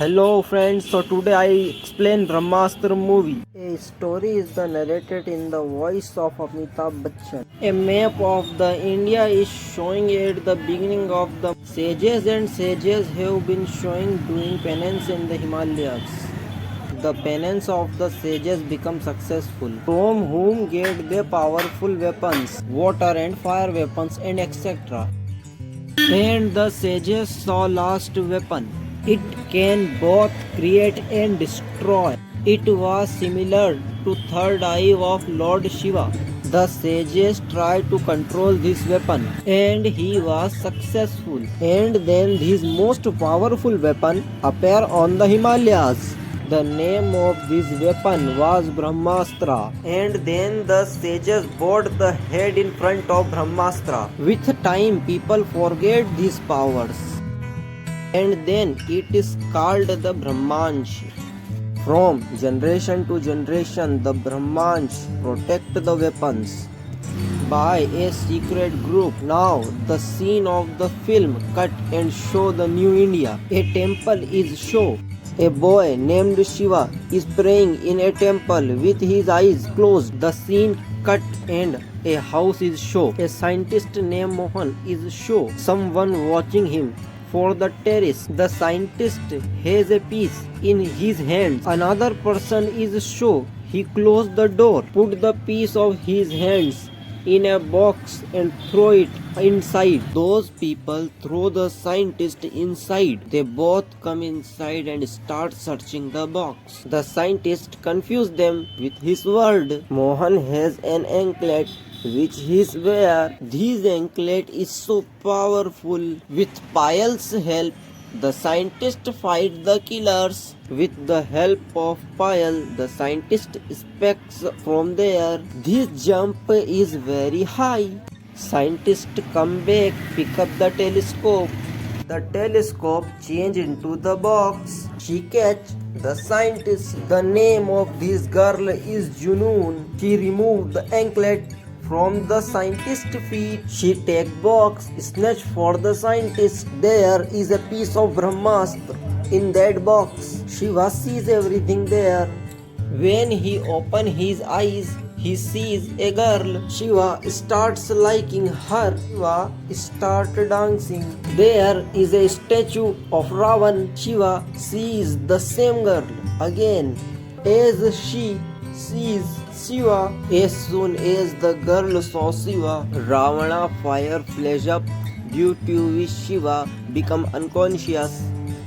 Hello friends, so today I explain Brahmastra movie. A story is the narrated in the voice of Amitabh Bachchan. A map of the India is showing at the beginning of the sages and sages have been showing doing penance in the Himalayas. The penance of the sages become successful, from whom get they powerful weapons, water and fire weapons and etc. And the sages saw last weapon. It can both create and destroy. It was similar to third eye of Lord Shiva. The sages tried to control this weapon and he was successful. And then his most powerful weapon appeared on the Himalayas. The name of this weapon was Brahmastra, and then the sages bowed the head in front of Brahmastra. With time, people forget these powers, and then it is called the Brahmansh. From generation to generation, the Brahmansh protect the weapons by a secret group. Now, the scene of the film cut and show the new India. A temple is shown. A boy named Shiva is praying in a temple with his eyes closed. The scene cut and a house is shown. A scientist named Mohan is shown. Someone watching him for the terrace. The scientist has a piece in his hands. Another person is shown. He closed the door, put the piece of his hands in a box and throw it inside. Those people throw the scientist inside. They both come inside and start searching the box. The scientist confused them with his word. Mohan has an anklet which he wear. This anklet is so powerful. With Payal's help, the scientist fight the killers. With the help of Payal, the scientist speaks from there. This jump is very high. Scientist come back, pick up the telescope. The telescope change into the box. She catch the scientist. The name of this girl is Junoon. She removed the anklet from the scientist's feet. She take box, snatch for the scientist. There is a piece of Brahmastra in that box. Shiva sees everything there. When he open his eyes, he sees a girl. Shiva starts liking her. Shiva start dancing. There is a statue of Ravan. Shiva sees the same girl again. As she sees Shiva, as soon as the girl saw Shiva, Ravana fire flash up, due to which Shiva become unconscious.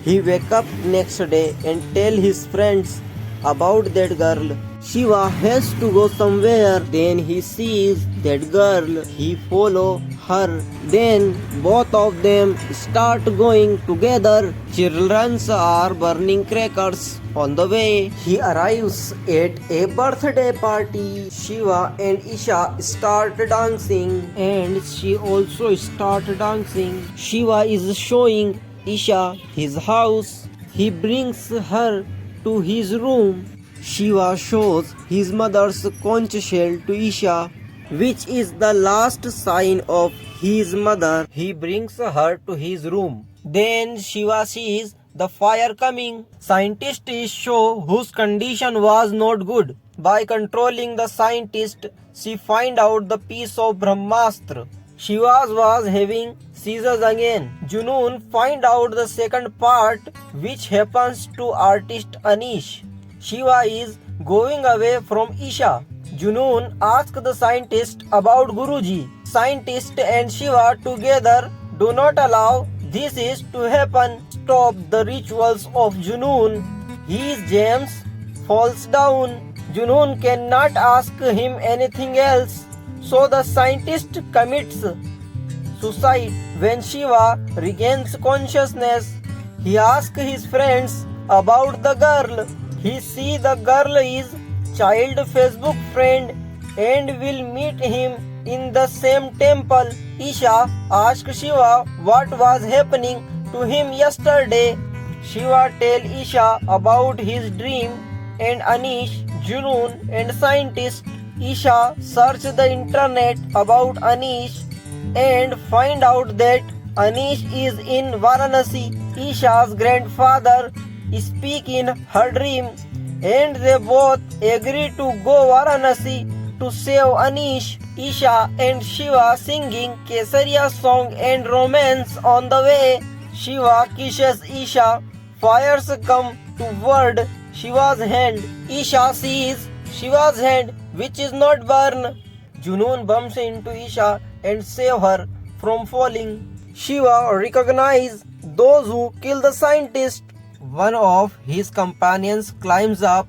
He wake up next day and tell his friends about that girl. Shiva has to go somewhere. Then he sees that girl. He follow her. Then both of them start going together. Children are burning crackers. On the way, he arrives at a birthday party. Shiva and Isha start dancing, and she also start dancing. Shiva is showing Isha his house. He brings her to his room. Shiva shows his mother's conch shell to Isha, which is the last sign of his mother. He brings her to his room. Then Shiva sees the fire coming. Scientist is show whose condition was not good. By controlling the scientist, she find out the piece of Brahmastra. Shiva was having seizures again. Junoon find out the second part, which happens to artist Anish. Shiva is going away from Isha. Junoon asks the scientist about Guruji. Scientist and Shiva together do not allow this is to happen. Stop the rituals of Junoon. His gems falls down. Junoon cannot ask him anything else. So the scientist commits suicide. When Shiva regains consciousness, he asks his friends about the girl. He see the girl is child Facebook friend and will meet him in the same temple. Isha asks Shiva what was happening to him yesterday. Shiva tell Isha about his dream, and Anish, Junoon and scientist Isha search the internet about Anish and find out that Anish is in Varanasi. Isha's grandfather speak in her dream, and they both agree to go Varanasi to save Anish. Isha and Shiva singing Kesariya song and romance on the way. Shiva kisses Isha. Fires come toward Shiva's hand. Isha sees Shiva's hand, which is not burned. Junoon bumps into Isha and save her from falling. Shiva recognizes those who kill the scientist. One of his companions climbs up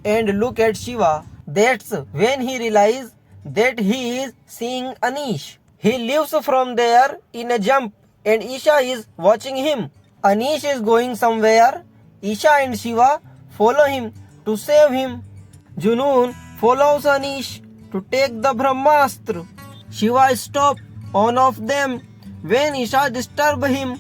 and look at Shiva. That's when he realizes that he is seeing Anish. He leaves from there in a jump and Isha is watching him. Anish is going somewhere. Isha and Shiva follow him to save him. Junoon follows Anish to take the Brahmastra. Shiva stops one of them when Isha disturbs him.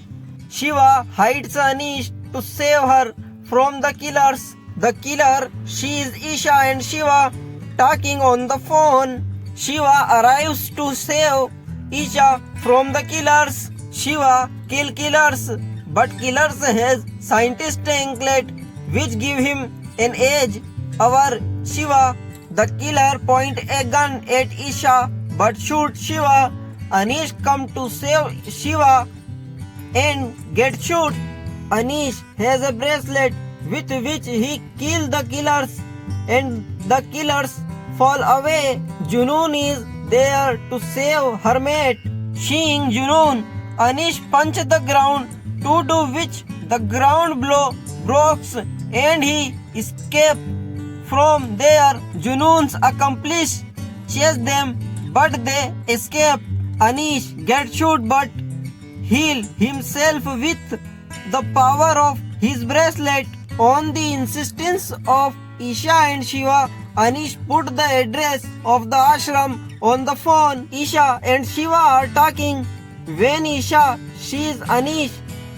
Shiva hides Anish to save her from the killers. The killer sees Isha and Shiva talking on the phone. Shiva arrives to save Isha from the killers. Shiva kills killers, but killers has scientist anklet which give him an edge over Shiva. The killer point a gun at Isha but shoot Shiva. Anish come to save Shiva and get shot. Anish has a bracelet with which he kills the killers and the killers fall away. Junoon is there to save her mate. Seeing Junoon, Anish punches the ground, to do which the ground blow breaks and he escapes. From there, Junoon's accomplice chase them but they escape. Anish gets shot but heal himself with the power of his bracelet. On the insistence of Isha and Shiva, Anish put the address of the ashram on the phone. Isha and Shiva are talking. When Isha sees Anish,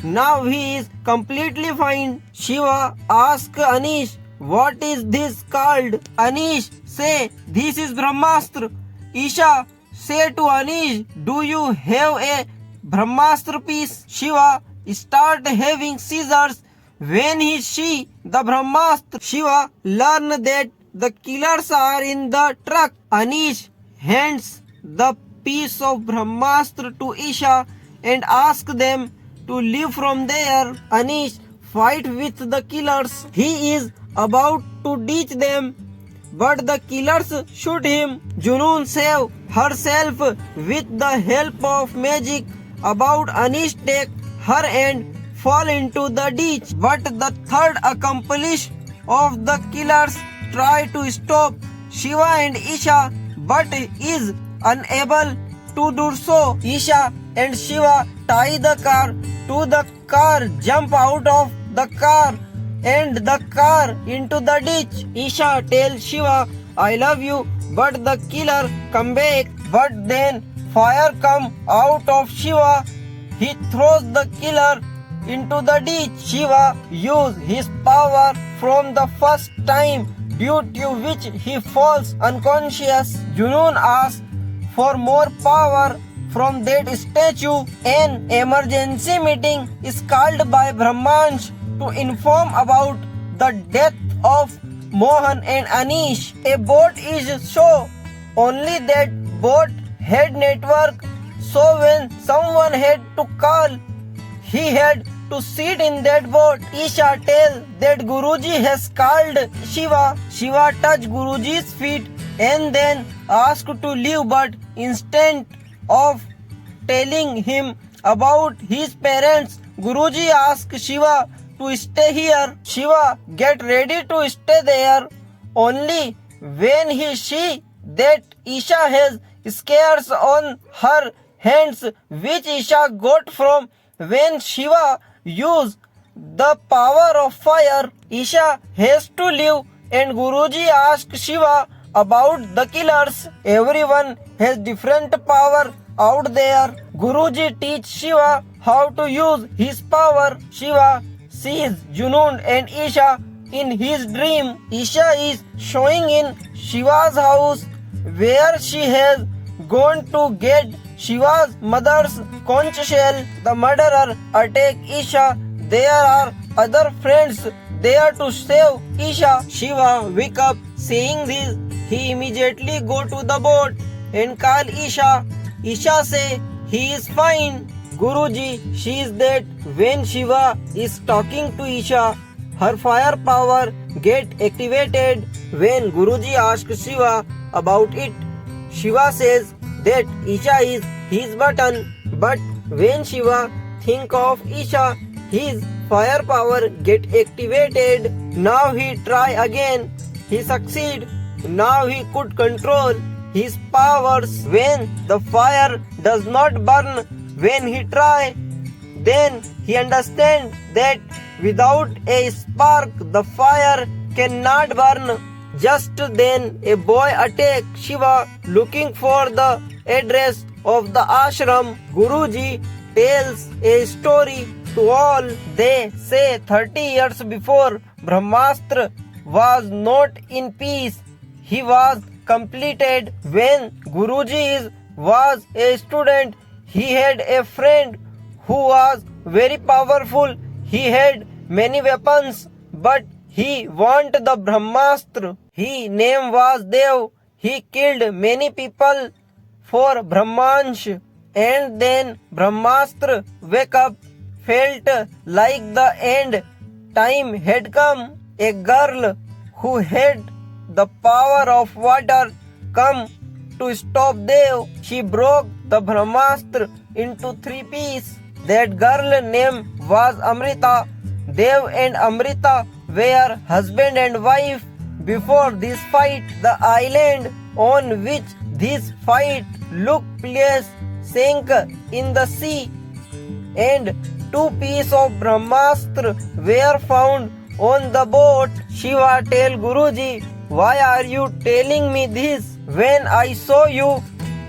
now he is completely fine. Shiva asks Anish, what is this called? Anish say, this is Brahmastra. Isha say to Anish, do you have a Brahmastra piece? Shiva start having seizures. When he see the Brahmastra, Shiva learn that the killers are in the truck. Anish hands the piece of Brahmastra to Isha and asks them to leave from there. Anish fight with the killers. He is about to ditch them, but the killers shoot him. Junoon save herself with the help of magic. About Anish take her and fall into the ditch, but the third accomplice of the killers try to stop Shiva and Isha but is unable to do so. Isha and Shiva tie the car to the car, jump out of the car and the car into the ditch. Isha tells Shiva, I love you, but the killer come back. But then fire come out of Shiva. He throws the killer into the ditch. Shiva uses his power from the first time, due to which he falls unconscious. Junoon asks for more power from that statue. An emergency meeting is called by Brahmansh to inform about the death of Mohan and Anish. A boat is shown. Only that boat had network, so when someone had to call, he had to sit in that boat. Isha tells that Guruji has called Shiva. Shiva touched Guruji's feet and then asked to leave, but instead of telling him about his parents, Guruji asked Shiva to stay here. Shiva get ready to stay there. Only when he see that Isha has scars on her hands, which Isha got from when Shiva used the power of fire, Isha has to leave and Guruji asks Shiva about the killers. Everyone has different power out there. Guruji teach Shiva how to use his power. Shiva sees Junoon and Isha in his dream. Isha is showing in Shiva's house where she has gone to get Shiva's mother's conch shell. The murderer attack Isha. There are other friends there to save Isha. Shiva wake up. Saying this, he immediately go to the boat and call Isha. Isha say he is fine. Guruji sees that when Shiva is talking to Isha, her fire power get activated. When Guruji asks Shiva about it, Shiva says that Isha is his button. But when Shiva think of Isha, his fire power get activated. Now he try again. He succeed. Now he could control his powers. When the fire does not burn when he try, then he understand that without a spark the fire cannot burn. Just then a boy attack Shiva looking for the address of the ashram. Guruji tells a story to all. They say 30 years before Brahmastra was not in peace. He was completed. When Guruji was a student, he had a friend who was very powerful. He had many weapons, but he wanted the Brahmastra. His name was Dev. He killed many people for Brahmansh. And then Brahmastra wake up, felt like the end time had come. A girl who had the power of water come to stop Dev. She broke the Brahmastra into 3 pieces. That girl name was Amrita. Dev and Amrita were husband and wife. Before this fight, the island on which this fight took place sank in the sea, and 2 pieces of Brahmastra were found on the boat. Shiva tell Guruji, why are you telling me this? When I saw you,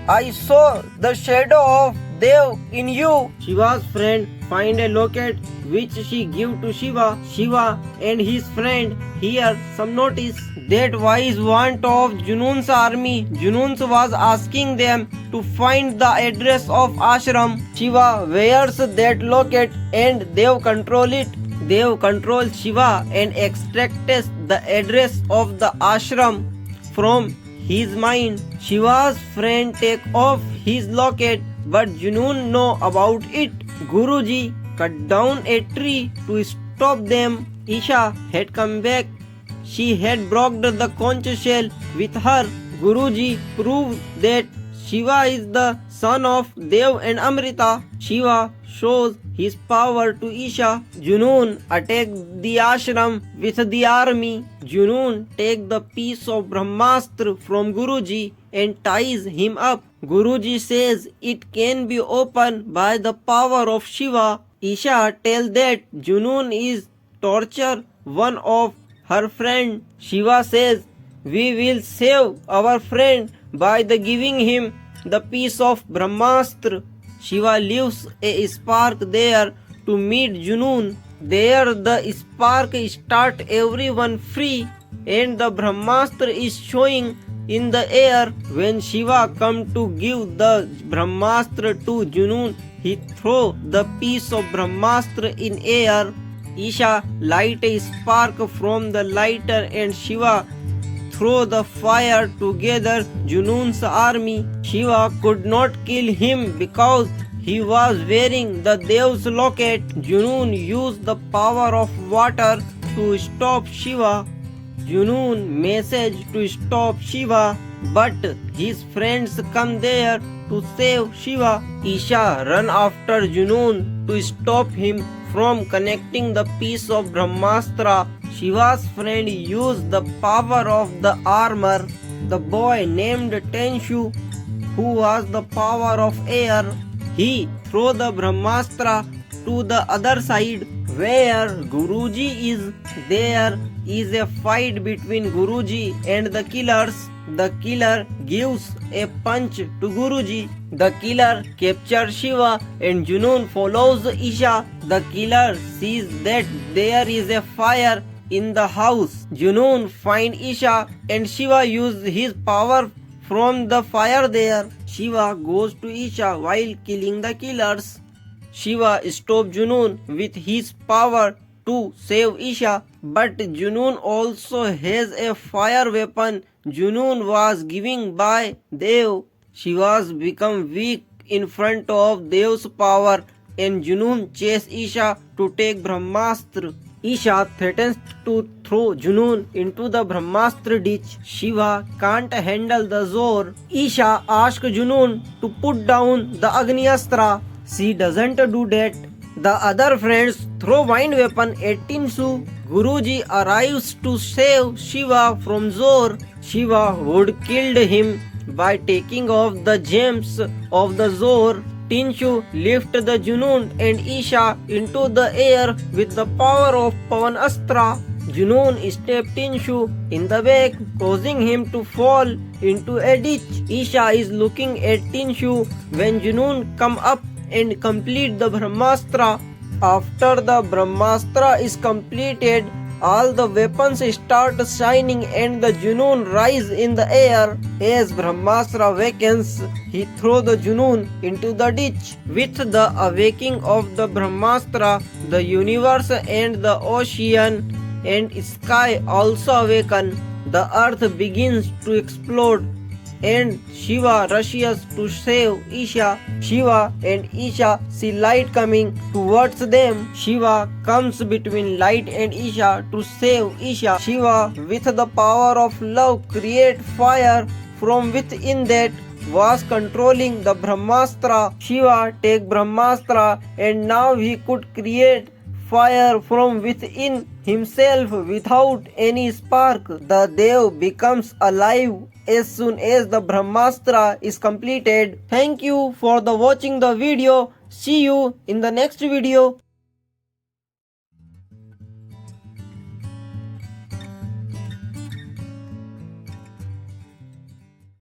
I saw the shadow of Dev in you. Shiva's friend find a locket which she give to Shiva. Shiva and his friend hear some notice. That wise want of Junoon's army. Junoon was asking them to find the address of ashram. Shiva wears that locket and Dev control it. Dev controls Shiva and extracts the address of the ashram from his mind. Shiva's friend take off his locket, but Junoon know about it. Guruji cut down a tree to stop them. Isha had come back. She had brought the conch shell with her. Guruji proved that Shiva is the son of Dev and Amrita. Shiva shows his power to Isha. Junoon attacked the ashram with the army. Junoon takes the piece of Brahmastra from Guruji and ties him up. Guruji says it can be opened by the power of Shiva. Isha tells that Junoon is torture one of her friend. Shiva says we will save our friend by the giving him the piece of Brahmastra. Shiva leaves a spark there to meet Junoon. There the spark start everyone free and the Brahmastra is showing in the air. When Shiva come to give the Brahmastra to Junoon, he throw the piece of Brahmastra in air. Isha light a spark from the lighter and Shiva throw the fire together Junoon's army. Shiva could not kill him because he was wearing the Dev's locket. Junoon used the power of water to stop Shiva. Junoon message to stop Shiva, but his friends come there to save Shiva. Isha run after Junoon to stop him from connecting the piece of Brahmastra. Shiva's friend used the power of the armor. The boy named Tenshu, who was the power of air, he threw the Brahmastra to the other side where Guruji is. There is a fight between Guruji and the killers. The killer gives a punch to Guruji. The killer captures Shiva and Junoon follows Isha. The killer sees that there is a fire in the house. Junoon finds Isha and Shiva uses his power from the fire there. Shiva goes to Isha while killing the killers. Shiva stops Junoon with his power to save Isha, but Junoon also has a fire weapon Junoon was given by Dev. She was become weak in front of Dev's power and Junoon chased Isha to take Brahmastra. Isha threatens to throw Junoon into the Brahmastra ditch. Shiva can't handle the Zor. Isha asks Junoon to put down the Agnyastra. She doesn't do that. The other friends throw wind weapon at Tinshu. Guruji arrives to save Shiva from Zor. Shiva would killed him by taking off the gems of the Zor. Tinshu lifted the Junoon and Isha into the air with the power of Pavan Astra. Junoon stabbed Tinshu in the back, causing him to fall into a ditch. Isha is looking at Tinshu when Junoon come up and complete the Brahmastra. After the Brahmastra is completed, all the weapons start shining and the Junoon rise in the air. As Brahmastra awakens, he throws the Junoon into the ditch. With the awakening of the Brahmastra, the universe and the ocean and sky also awaken. The earth begins to explode and Shiva rushes to save Isha. Shiva and Isha see light coming towards them. Shiva comes between light and Isha to save Isha. Shiva, with the power of love, create fire from within that was controlling the Brahmastra. Shiva take Brahmastra and now he could create fire from within himself without any spark. The Dev becomes alive as soon as the Brahmastra is completed. Thank you for watching the video. See you in the next video.